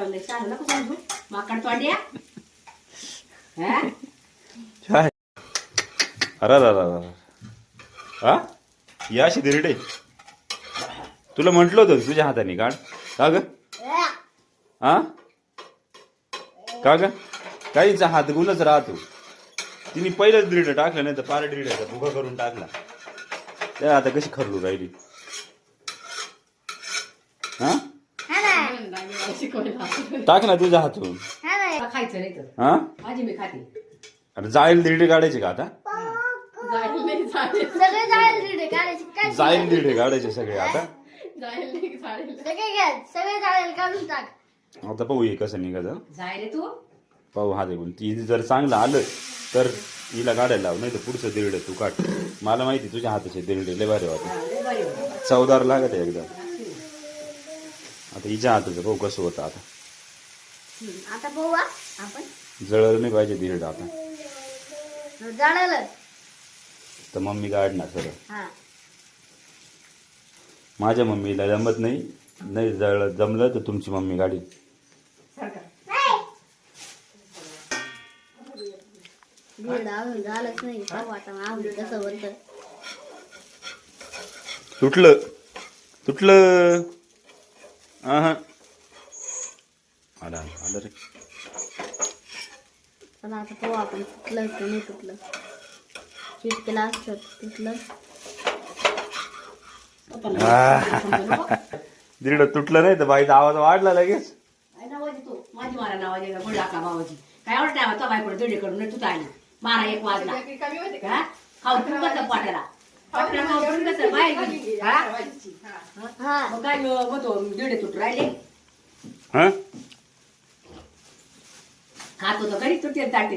मारायला चालू नको समजू माकड तोंड्या काय अरे हा या अशी धिरडे तुला म्हटलं होतं तुझ्या हाताने काढ का ग हा का ग काहीचा हात गुणच राहतो तिने पहिलंच धिरडं टाकलं नाही तर पार धिरड्याचा भुगा करून टाकला त्या आता कशी खरलू राहिली हा टाक ना तुझ्या हातून खायचं नाही तर हा माझी मी खाते अरे जाईल धिरडे काढायचे का आता जाईल धिरडे काढायचे सगळे आता आता पाहू हे कसं निघायचं जाय रे तू पाहू हा देखून ती जर चांगलं आलं तर हिला काढायला लाव नाही तर पुढचं धिरडे तू काढ मला माहिती तुझ्या हाताचे धिरडे लय भारी वाटत चवदार लागत आहे एकदम आता हिच्या हाताचं भाऊ कसं होतं आता आता पाहू आपण जळलं नाही पाहिजे धिरडं आता जळलं तर मम्मी काढणार सरळ हा माझ्या मम्मीला जमत नाही नाही जमलं तर तुमची मम्मी गाडी झालंच नाही कसं बोलत तुटलं तुटलं हा आला आलं रे चला आता पाहू आपण तुटलं की नाही तुटलं चीट केला असतं तुटलं धिरडं तुटलं नाही तर बाईचा आवाज वाढला लगेच नावाजी तू माझी मारा नावाजी बोलला का भावाजी काय आवडत नाही तो बायकडे दीड कडून तू आली मारा एक वाजला खाऊ तू कसं पाट्याला कसं बाय मग काय बघतो दीड तुट राहिले हा खात होतो घरी तुटेल ताटे